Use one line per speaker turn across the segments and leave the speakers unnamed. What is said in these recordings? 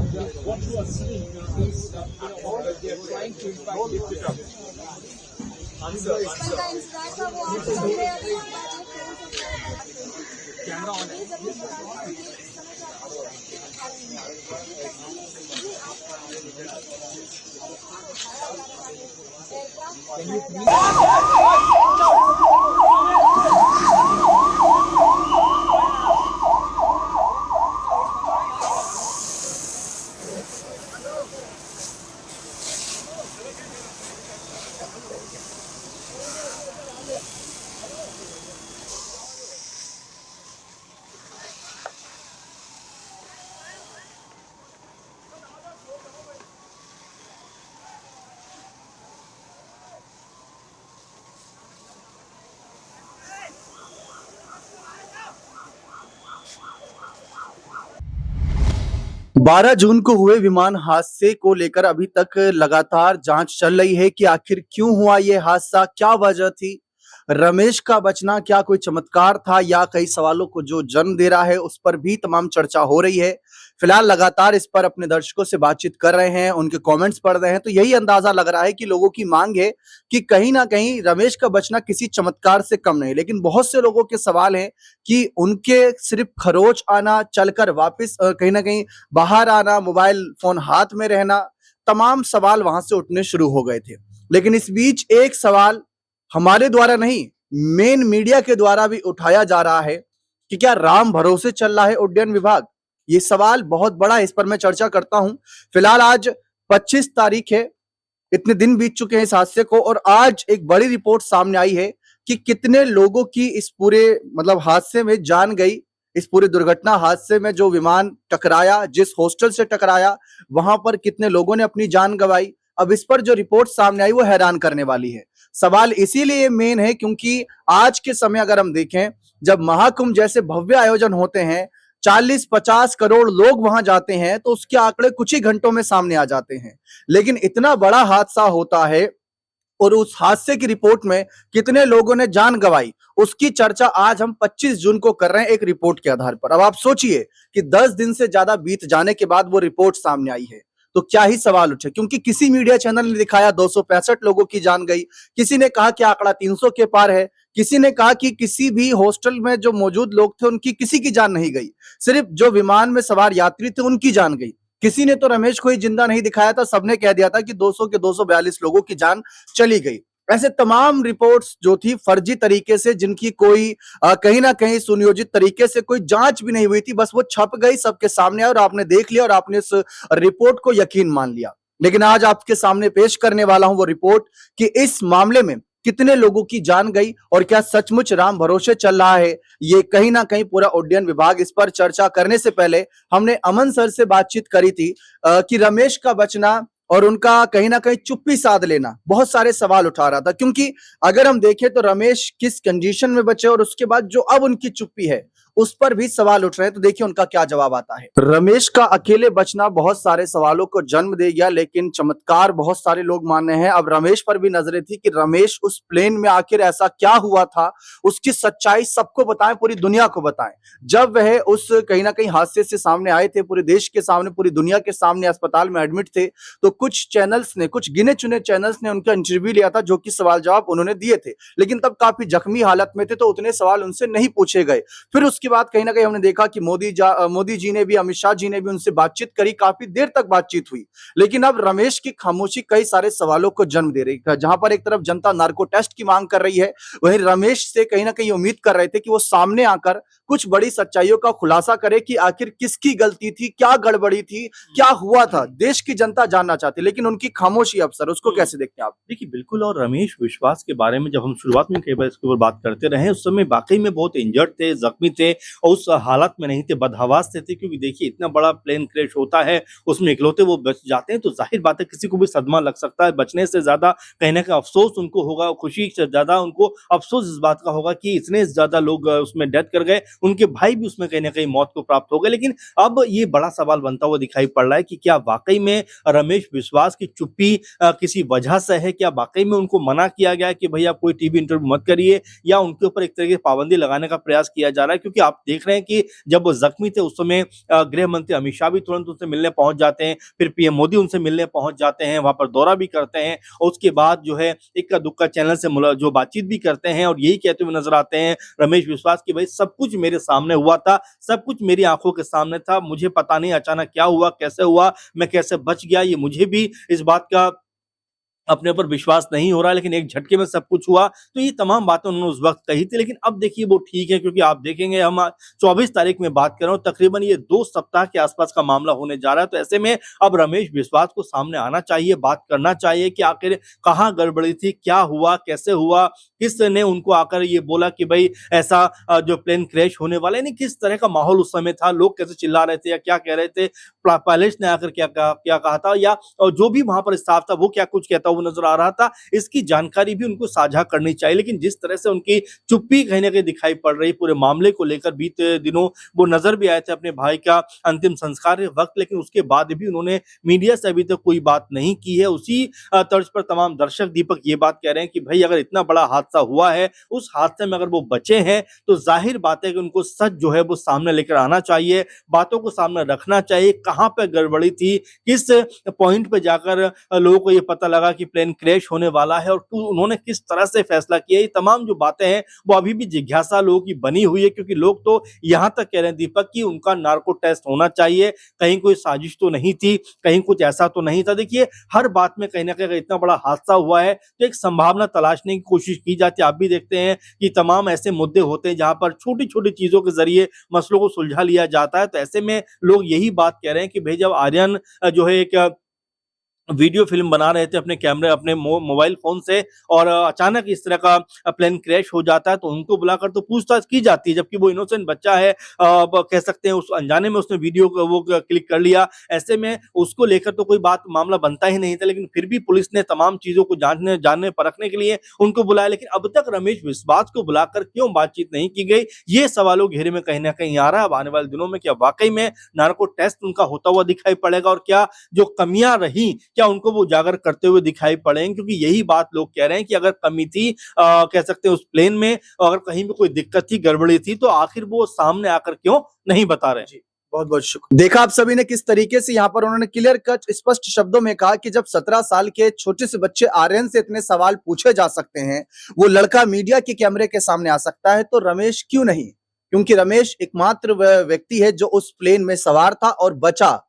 What you are seeing is, they are trying to in fact lift it up. Camera on
बारह जून को हुए विमान हादसे को लेकर अभी तक लगातार जांच चल रही है कि आखिर क्यों हुआ ये हादसा, क्या वजह थी। रमेश का बचना क्या कोई चमत्कार था या कई सवालों को जो जन्म दे रहा है, उस पर भी तमाम चर्चा हो रही है। फिलहाल लगातार इस पर अपने दर्शकों से बातचीत कर रहे हैं, उनके कमेंट्स पढ़ रहे हैं, तो यही अंदाजा लग रहा है कि लोगों की मांग है कि कहीं ना कहीं रमेश का बचना किसी चमत्कार से कम नहीं। लेकिन बहुत से लोगों के सवाल हैं कि उनके सिर्फ खरोच आना, चलकर वापस कहीं ना कहीं बाहर आना, मोबाइल फोन हाथ में रहना, तमाम सवाल वहां से उठने शुरू हो गए थे। लेकिन इस बीच एक सवाल हमारे द्वारा नहीं, मेन मीडिया के द्वारा भी उठाया जा रहा है कि क्या राम भरोसे चल रहा है उड्डयन विभाग। ये सवाल बहुत बड़ा है, इस पर मैं चर्चा करता हूं। फिलहाल आज 25 तारीख है, इतने दिन बीत चुके हैं इस हादसे को, और आज एक बड़ी रिपोर्ट सामने आई है कि कितने लोगों की इस पूरे हादसे में जान गई। इस पूरे दुर्घटना हादसे में जो विमान टकराया, जिस हॉस्टल से टकराया, वहां पर कितने लोगों ने अपनी जान गंवाई। अब इस पर जो रिपोर्ट सामने आई वो हैरान करने वाली है। सवाल इसीलिए मेन है क्योंकि आज के समय अगर हम देखें, जब महाकुंभ जैसे भव्य आयोजन होते हैं, 40-50 करोड़ लोग वहां जाते हैं, तो उसके आंकड़े कुछ ही घंटों में सामने आ जाते हैं। लेकिन इतना बड़ा हादसा होता है और उस हादसे की रिपोर्ट में कितने लोगों ने जान गंवाई, उसकी चर्चा आज हम 25 जून को कर रहे हैं एक रिपोर्ट के आधार पर। अब आप सोचिए कि 10 दिन से ज्यादा बीत जाने के बाद वो रिपोर्ट सामने आई है, तो क्या ही सवाल उठे। क्योंकि किसी मीडिया चैनल ने दिखाया 265 लोगों की जान गई, किसी ने कहा कि आंकड़ा 300 के पार है, किसी ने कहा कि किसी भी हॉस्टल में जो मौजूद लोग थे उनकी किसी की जान नहीं गई, सिर्फ जो विमान में सवार यात्री थे उनकी जान गई। किसी ने तो रमेश को ही जिंदा नहीं दिखाया था, सबने कह दिया था कि 200 के 242 लोगों की जान चली गई। ऐसे तमाम रिपोर्ट्स जो थी फर्जी तरीके से, जिनकी कोई कहीं ना कहीं सुनियोजित तरीके से कोई जांच भी नहीं हुई थी, बस वो छप गई, सबके सामने और आपने देख लिया और आपने इस रिपोर्ट को यकीन मान लिया। लेकिन आज आपके सामने पेश करने वाला हूं वो रिपोर्ट कि इस मामले में कितने लोगों की जान गई और क्या सचमुच राम भरोसे चल रहा है ये कहीं ना कहीं पूरा उड्डयन विभाग। इस पर चर्चा करने से पहले हमने अमन सर से बातचीत करी थी कि रमेश का बचना और उनका कहीं ना कहीं चुप्पी साध लेना बहुत सारे सवाल उठा रहा था। क्योंकि अगर हम देखें तो रमेश किस कंडीशन में बचे और उसके बाद जो अब उनकी चुप्पी है उस पर भी सवाल उठ रहे हैं, तो देखिए उनका क्या जवाब आता है। रमेश का अकेले बचना बहुत सारे सवालों को जन्म दे गया, लेकिन चमत्कार बहुत सारे लोग मान रहे हैं। अब रमेश पर भी नजरें थी कि रमेश उस प्लेन में आखिर ऐसा क्या हुआ था, उसकी सच्चाई सबको बताएं, पूरी दुनिया को बताएं। जब वह उस कहीं ना कहीं हादसे से सामने आए थे, पूरे देश के सामने, पूरी दुनिया के सामने अस्पताल में एडमिट थे, तो कुछ चैनल्स ने, कुछ गिने चुने चैनल्स ने उनका इंटरव्यू लिया था, जो कि सवाल जवाब उन्होंने दिए थे। लेकिन तब काफी जख्मी हालत में थे, तो उतने सवाल उनसे नहीं पूछे गए। फिर उसके बाद कहीं ना कहीं हमने देखा कि मोदी जी ने भी, अमित शाह जी ने भी उनसे बातचीत करी, काफी देर तक बातचीत हुई। लेकिन अब रमेश की खामोशी कई सारे सवालों को जन्म दे रही है। जहां पर एक तरफ जनता नार्को टेस्ट की मांग कर रही है, वहीं रमेश से कहीं ना कहीं उम्मीद कर रहे थे कि वो सामने आकर कुछ बड़ी सच्चाइयों का खुलासा करे कि आखिर किसकी गलती थी, क्या गड़बड़ी थी, क्या हुआ था। देश की जनता जानना चाहती, लेकिन उनकी खामोशी अफसर, उसको कैसे देखते हैं आप?
देखिए बिल्कुल, और रमेश विश्वास के बारे में जब हम शुरुआत में कई बार इसके ऊपर बात करते रहे, उस समय वाकई में बहुत इंजर्ड थे, जख्मी थे और उस हालत में नहीं थे, बदहवास थे। क्योंकि देखिए इतना बड़ा प्लेन क्रैश होता है, उसमें इकलौते वो बच जाते हैं, तो जाहिर बात है किसी को भी सदमा लग सकता है। बचने से ज्यादा कहीं ना कहीं अफसोस उनको होगा, खुशी से ज्यादा उनको अफसोस इस बात का होगा कि इतने ज्यादा लोग उसमें डेथ कर गए, उनके भाई भी उसमें कहीं ना कहीं मौत को प्राप्त हो गए। लेकिन अब ये बड़ा सवाल बनता हुआ दिखाई पड़ रहा है कि क्या वाकई में रमेश विश्वास की चुप्पी किसी वजह से है? क्या वाकई में उनको मना किया गया कि भैया कोई टीवी इंटरव्यू मत करिए, या उनके ऊपर एक तरह की पाबंदी लगाने का प्रयास किया जा रहा है? क्योंकि क्योंकि आप देख रहे हैं कि जब वो जख्मी थे उस समय गृह मंत्री अमित शाह भी तुरंत उनसे मिलने पहुंच जाते हैं, फिर पीएम मोदी उनसे मिलने पहुंच जाते हैं, वहां पर दौरा भी करते हैं और उसके बाद जो है इक्का दुक्का चैनल से जो बातचीत भी करते हैं और यही कहते हुए नजर आते हैं रमेश विश्वास की भाई सब कुछ मेरे सामने हुआ था, सब कुछ मेरी आंखों के सामने था, मुझे पता नहीं अचानक क्या हुआ, कैसे हुआ, मैं कैसे बच गया, ये मुझे भी इस बात का अपने ऊपर विश्वास नहीं हो रहा है, लेकिन एक झटके में सब कुछ हुआ। तो ये तमाम बातें उन्होंने उस वक्त कही थी, लेकिन अब देखिए वो ठीक है, क्योंकि आप देखेंगे हम 24 तारीख में बात कर रहे हो, तकरीबन ये 2 सप्ताह के आसपास का मामला होने जा रहा है। तो ऐसे में अब रमेश विश्वास को सामने आना चाहिए, बात करना चाहिए कि आखिर कहाँ गड़बड़ी थी, क्या हुआ, कैसे हुआ, किसने उनको आकर ये बोला कि भाई ऐसा जो प्लेन क्रैश होने वाला है, यानी किस तरह का माहौल उस समय था, लोग कैसे चिल्ला रहे थे या क्या कह रहे थे, पायलट ने आकर क्या कहा था, या जो भी वहां पर स्टाफ था वो क्या कुछ कहता हुआ नजर आ रहा था, इसकी जानकारी भी उनको साझा करनी चाहिए। लेकिन जिस तरह से उनकी चुप्पी कहीं ना कहीं दिखाई पड़ रही पूरे मामले को लेकर, बीते दिनों वो नजर भी आए थे अपने भाई का अंतिम संस्कार के वक्त, लेकिन उसके बाद भी उन्होंने मीडिया से अभी तक कोई बात नहीं की है। उसी तर्ज पर तमाम दर्शक दीपक ये बात कह रहे हैं कि भाई अगर इतना बड़ा हादसा हुआ है, उस हादसे में अगर वो बचे हैं तो जाहिर बात है कि उनको सच जो है वो सामने लेकर आना चाहिए, बातों को सामने रखना चाहिए, कहां पे गड़बड़ी थी, किस पॉइंट पे जाकर लोगों को ये पता लगा कि प्लेन क्रैश होने वाला है और उन्होंने किस तरह से फैसला किया। ये तमाम जो बातें हैं वो अभी भी जिज्ञासा लोगों की बनी हुई है, क्योंकि लोग तो यहां तक कह रहे हैं दीपक कि उनका नार्को टेस्ट होना चाहिए, कहीं कोई साजिश तो नहीं थी, कहीं कुछ ऐसा तो नहीं था। देखिए हर बात में कहीं ना कहीं इतना बड़ा हादसा हुआ है तो एक संभावना तलाशने की कोशिश की जाती है। आप भी देखते हैं कि तमाम ऐसे मुद्दे होते हैं जहां पर छोटी छोटी चीजों के जरिए मसलों को सुलझा लिया जाता है। तो ऐसे में लोग यही बात कह रहे हैं कि भाई जब आर्यन जो है एक वीडियो फिल्म बना रहे थे अपने कैमरे अपने मोबाइल फोन से और अचानक इस तरह का प्लेन क्रैश हो जाता है तो उनको बुलाकर तो पूछताछ की जाती है, जबकि वो इनोसेंट बच्चा है, कह सकते हैं उस अनजाने में उसने वीडियो वो क्लिक कर लिया। ऐसे में उसको लेकर तो कोई बात मामला बनता ही नहीं था, लेकिन फिर भी पुलिस ने तमाम चीजों को जानने परखने के लिए उनको बुलाया। लेकिन अब तक रमेश विश्वास को बुलाकर क्यों बातचीत नहीं की गई, ये सवालों घेरे में कहीं ना कहीं आ रहा है। अब आने वाले दिनों में क्या वाकई में नार्को टेस्ट उनका होता हुआ दिखाई पड़ेगा और क्या जो कमियां रही क्या उनको वो उजागर करते हुए दिखाई पड़ेंगे, क्योंकि यही बात लोग कह रहे हैं कि अगर कमी थी कह सकते हैं उस प्लेन में, अगर कहीं भी कोई दिक्कत थी, गड़बड़ी थी, तो आखिर वो सामने आकर क्यों नहीं बता रहे।
जी बहुत बहुत शुक्रिया। देखा आप सभी ने किस तरीके से यहाँ पर उन्होंने क्लियर कट स्पष्ट शब्दों में कहा कि जब 17 साल के छोटे से बच्चे आर्यन से इतने सवाल पूछे जा सकते हैं, वो लड़का मीडिया के कैमरे के सामने आ सकता है, तो रमेश क्यों नहीं? क्योंकि रमेश एकमात्र व्यक्ति है जो उस प्लेन में सवार था और बचा।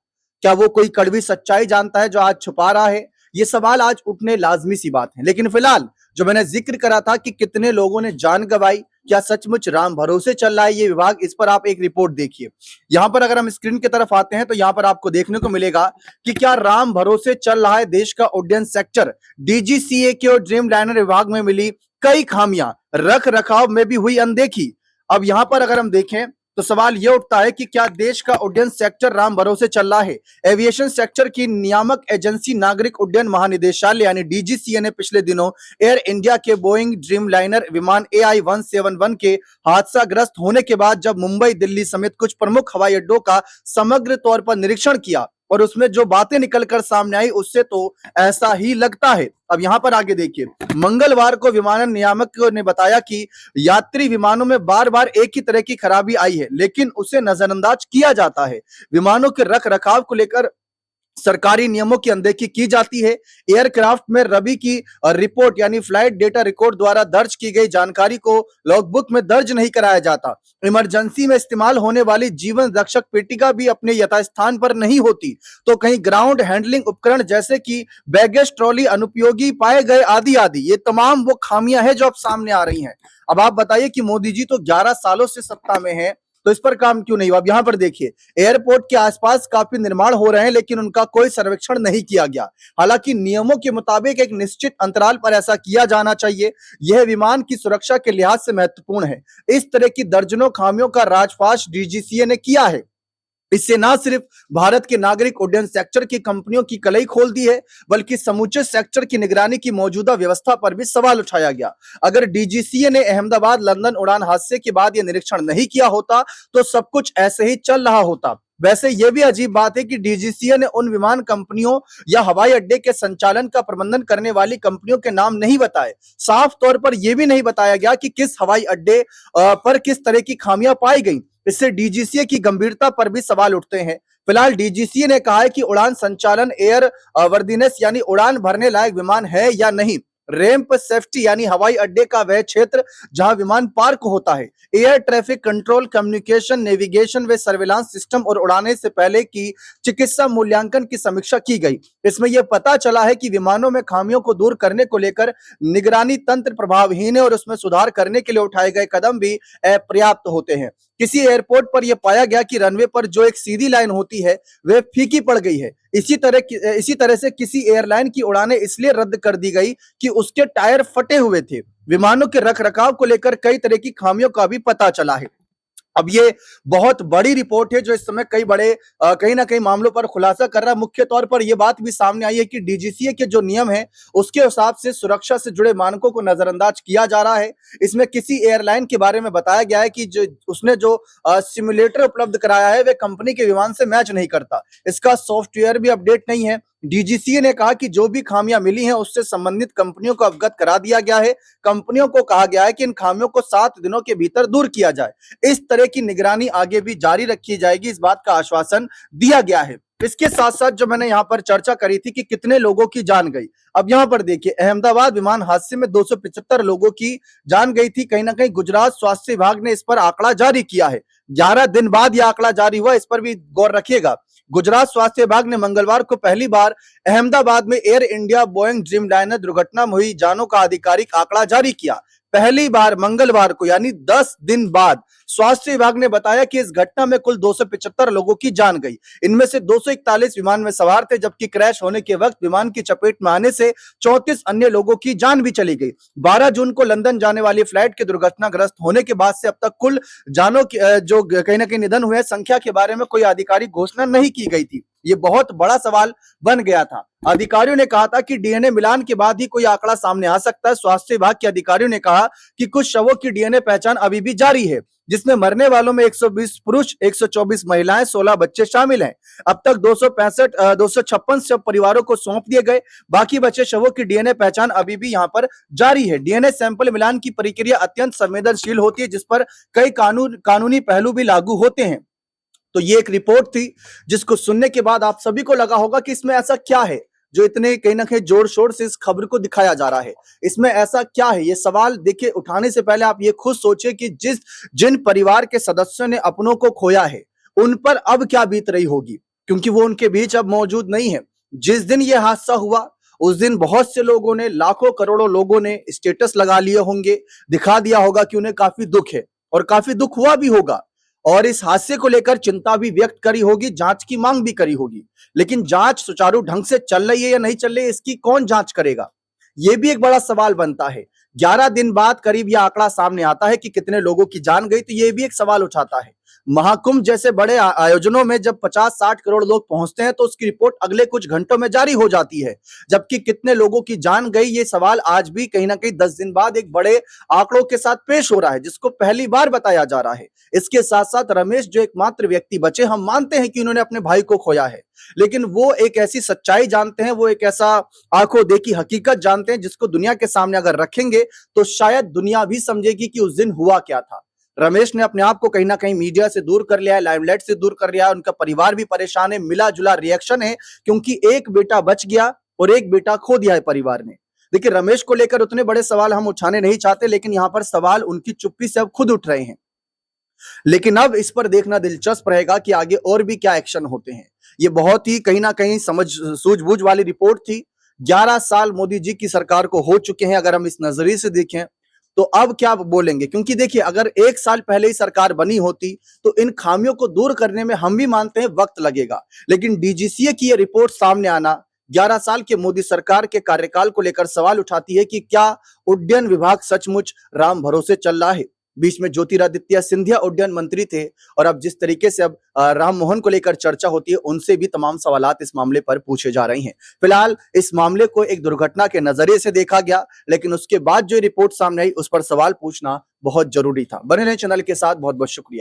क्या वो कोई कड़वी सच्चाई जानता है जो आज छुपा रहा है? ये सवाल आज उठने लाजमी सी बात है। लेकिन फिलहाल जो मैंने जिक्र करा था कि कितने लोगों ने जान गंवाई, क्या सचमुच राम भरोसे चल रहा है ये विभाग, इस पर आप एक रिपोर्ट देखिए। यहां पर अगर हम स्क्रीन की तरफ आते हैं तो यहां पर आपको देखने को मिलेगा कि क्या राम भरोसे चल रहा है देश का उड्डयन सेक्टर। डीजीसीए के और ड्रीम लाइनर विभाग में मिली कई खामियां, रख रखाव में भी हुई अनदेखी। अब यहां पर अगर हम देखें तो सवाल यह उठता है कि क्या देश का उड्डयन सेक्टर राम भरोसे चल रहा है? एविएशन सेक्टर की नियामक एजेंसी नागरिक उड्डयन महानिदेशालय यानी डीजीसीए ने पिछले दिनों एयर इंडिया के बोइंग ड्रीम लाइनर विमान AI-171 के हादसाग्रस्त होने के बाद जब मुंबई, दिल्ली समेत कुछ प्रमुख हवाई अड्डों का समग्र तौर पर निरीक्षण किया और उसमें जो बातें निकलकर सामने आई उससे तो ऐसा ही लगता है। अब यहां पर आगे देखिए, मंगलवार को विमानन नियामक ने बताया कि यात्री विमानों में बार बार एक ही तरह की खराबी आई है, लेकिन उसे नजरअंदाज किया जाता है। विमानों के रख रखाव को लेकर सरकारी नियमों की अनदेखी की जाती है। एयरक्राफ्ट में रवि की रिपोर्ट यानी फ्लाइट डेटा रिकॉर्ड द्वारा दर्ज की गई जानकारी को लॉगबुक में दर्ज नहीं कराया जाता। इमरजेंसी में इस्तेमाल होने वाली जीवन रक्षक पेटिका भी अपने यथास्थान पर नहीं होती, तो कहीं ग्राउंड हैंडलिंग उपकरण जैसे कि बैगेज ट्रॉली अनुपयोगी पाए गए आदि आदि। ये तमाम वो खामियां हैं जो अब सामने आ रही हैं। अब आप बताइए कि मोदी जी तो 11 सालों से सत्ता में है, तो इस पर काम क्यों नहीं हुआ? अब यहां पर देखिए, एयरपोर्ट के आसपास काफी निर्माण हो रहे हैं लेकिन उनका कोई सर्वेक्षण नहीं किया गया। हालांकि नियमों के मुताबिक एक निश्चित अंतराल पर ऐसा किया जाना चाहिए। यह विमान की सुरक्षा के लिहाज से महत्वपूर्ण है। इस तरह की दर्जनों खामियों का राजफाश डीजीसीए ने किया है। इससे न सिर्फ भारत के नागरिक उड्डयन सेक्टर की कंपनियों की कलई खोल दी है, बल्कि समूचे सेक्टर की निगरानी की मौजूदा व्यवस्था पर भी सवाल उठाया गया। अगर डीजीसीए ने अहमदाबाद लंदन उड़ान हादसे के बाद यह निरीक्षण नहीं किया होता तो सब कुछ ऐसे ही चल रहा होता। वैसे यह भी अजीब बात है कि डीजीसीए ने उन विमान कंपनियों या हवाई अड्डे के संचालन का प्रबंधन करने वाली कंपनियों के नाम नहीं बताए। साफ तौर पर यह भी नहीं बताया गया कि किस हवाई अड्डे पर किस तरह की खामियां पाई गई। इससे डीजीसीए की गंभीरता पर भी सवाल उठते हैं। फिलहाल डीजीसीए ने कहा है कि उड़ान संचालन एयर वर्दीनेस यानी उड़ान भरने लायक विमान है या नहीं, रैंप सेफ्टी यानी हवाई अड्डे का वह क्षेत्र जहां विमान पार्क होता है, air traffic control, communication, navigation व सर्विलांस सिस्टम और उड़ाने से पहले की चिकित्सा मूल्यांकन की समीक्षा की गई। इसमें यह पता चला है कि विमानों में खामियों को दूर करने को लेकर निगरानी तंत्र प्रभावहीन है और उसमें सुधार करने के लिए उठाए गए कदम भी अपर्याप्त होते हैं। किसी एयरपोर्ट पर यह पाया गया कि रनवे पर जो एक सीधी लाइन होती है वह फीकी पड़ गई है। इसी तरह से किसी एयरलाइन की उड़ानें इसलिए रद्द कर दी गई कि उसके टायर फटे हुए थे। विमानों के रखरखाव को लेकर कई तरह की खामियों का भी पता चला है। अब ये बहुत बड़ी रिपोर्ट है जो इस समय कहीं ना कहीं मामलों पर खुलासा कर रहा है। मुख्य तौर पर यह बात भी सामने आई है कि डीजीसीए के जो नियम है उसके हिसाब से सुरक्षा से जुड़े मानकों को नजरअंदाज किया जा रहा है। इसमें किसी एयरलाइन के बारे में बताया गया है कि उसने जो सिमुलेटर उपलब्ध कराया है वह कंपनी के विमान से मैच नहीं करता, इसका सॉफ्टवेयर भी अपडेट नहीं है। डीजीसीए ने कहा कि जो भी खामियां मिली हैं उससे संबंधित कंपनियों को अवगत करा दिया गया है। कंपनियों को कहा गया है कि इन खामियों को 7 दिनों के भीतर दूर किया जाए। इस तरह की निगरानी आगे भी जारी रखी जाएगी, इस बात का आश्वासन दिया गया है। इसके साथ साथ जो मैंने यहाँ पर चर्चा करी थी कि कितने लोगों की जान गई, अब यहाँ पर देखिए अहमदाबाद विमान हादसे में 275 लोगों की जान गई थी। कहीं ना कहीं गुजरात स्वास्थ्य विभाग ने इस पर आंकड़ा जारी किया है। 11 दिन बाद यह आंकड़ा जारी हुआ, इस पर भी गौर रखिएगा। गुजरात स्वास्थ्य विभाग ने मंगलवार को पहली बार अहमदाबाद में एयर इंडिया बोइंग ड्रीमलाइनर दुर्घटना में हुई जानों का आधिकारिक आंकड़ा जारी किया। पहली बार मंगलवार को यानी 10 दिन बाद स्वास्थ्य विभाग ने बताया कि इस घटना में कुल 275 लोगों की जान गई। इनमें से 241 विमान में सवार थे, जबकि क्रैश होने के वक्त विमान की चपेट में आने से 34 अन्य लोगों की जान भी चली गई। 12 जून को लंदन जाने वाली फ्लाइट के दुर्घटनाग्रस्त होने के बाद से अब तक कुल जानों की जो कहीं ना कहीं निधन हुए संख्या के बारे में कोई आधिकारिक घोषणा नहीं की गई थी। ये बहुत बड़ा सवाल बन गया था। अधिकारियों ने कहा था कि डीएनए मिलान के बाद ही कोई आंकड़ा सामने आ सकता है। स्वास्थ्य विभाग के अधिकारियों ने कहा कि कुछ शवों की डीएनए पहचान अभी भी जारी है, जिसमें मरने वालों में 120 पुरुष, 124 महिलाएं, 16 बच्चे शामिल हैं। अब तक 256 शव परिवारों को सौंप दिए गए। बाकी बचे शवों की डीएनए पहचान अभी भी यहां पर जारी है। डीएनए सैंपल मिलान की प्रक्रिया अत्यंत संवेदनशील होती है, जिस पर कई कानूनी पहलू भी लागू होते हैं। तो ये एक रिपोर्ट थी जिसको सुनने के बाद आप सभी को लगा होगा कि इसमें ऐसा क्या है जो इतने कहीं ना कहीं जोर शोर से इस खबर को दिखाया जा रहा है। इसमें ऐसा क्या है, ये सवाल देखिए उठाने से पहले आप ये खुद सोचिए कि जिन परिवार के सदस्यों ने अपनों को खोया है उन पर अब क्या बीत रही होगी, क्योंकि वो उनके बीच अब मौजूद नहीं है। जिस दिन ये हादसा हुआ उस दिन बहुत से लोगों ने, लाखों करोड़ों लोगों ने स्टेटस लगा लिए होंगे, दिखा दिया होगा कि उन्हें काफी दुख है और काफी दुख हुआ भी होगा और इस हादसे को लेकर चिंता भी व्यक्त करी होगी, जांच की मांग भी करी होगी। लेकिन जांच सुचारू ढंग से चल रही है या नहीं चल रही है, इसकी कौन जांच करेगा, यह भी एक बड़ा सवाल बनता है। 11 दिन बाद करीब यह आंकड़ा सामने आता है कि कितने लोगों की जान गई, तो यह भी एक सवाल उठाता है। महाकुंभ जैसे बड़े आयोजनों में जब 50-60 करोड़ लोग पहुंचते हैं तो उसकी रिपोर्ट अगले कुछ घंटों में जारी हो जाती है, जबकि कितने लोगों की जान गई ये सवाल आज भी कहीं ना कहीं 10 दिन बाद एक बड़े आंकड़ों के साथ पेश हो रहा है, जिसको पहली बार बताया जा रहा है। इसके साथ साथ रमेश जो एकमात्र व्यक्ति बचे, हम मानते हैं कि उन्होंने अपने भाई को खोया है, लेकिन वो एक ऐसी सच्चाई जानते हैं, वो एक ऐसा आंखों देखी हकीकत जानते हैं जिसको दुनिया के सामने अगर रखेंगे तो शायद दुनिया भी समझेगी कि उस दिन हुआ क्या था। रमेश ने अपने आप को कहीं ना कहीं मीडिया से दूर कर लिया है, लाइमलाइट से दूर कर लिया है, उनका परिवार भी परेशान है, मिला जुला रिएक्शन है, क्योंकि एक बेटा बच गया और एक बेटा खो दिया है परिवार ने। देखिए रमेश को लेकर उतने बड़े सवाल हम उठाने नहीं चाहते, लेकिन यहां पर सवाल उनकी चुप्पी से अब खुद उठ रहे हैं। लेकिन अब इस पर देखना दिलचस्प रहेगा कि आगे और भी क्या एक्शन होते हैं। ये बहुत ही कहीं ना कहीं समझ सूझबूझ वाली रिपोर्ट थी। 11 साल मोदी जी की सरकार को हो चुके हैं, अगर हम इस नजरिए से देखें तो अब क्या बोलेंगे, क्योंकि देखिए अगर 1 साल पहले ही सरकार बनी होती तो इन खामियों को दूर करने में हम भी मानते हैं वक्त लगेगा, लेकिन डीजीसीए की ये रिपोर्ट सामने आना 11 साल के मोदी सरकार के कार्यकाल को लेकर सवाल उठाती है कि क्या उड्डयन विभाग सचमुच राम भरोसे चल रहा है। बीच में ज्योतिरादित्य सिंधिया उड्डयन मंत्री थे और अब जिस तरीके से अब राम मोहन को लेकर चर्चा होती है, उनसे भी तमाम सवालात इस मामले पर पूछे जा रहे हैं। फिलहाल इस मामले को एक दुर्घटना के नजरिए से देखा गया, लेकिन उसके बाद जो रिपोर्ट सामने आई उस पर सवाल पूछना बहुत जरूरी था। बने रहे चैनल के साथ, बहुत बहुत शुक्रिया।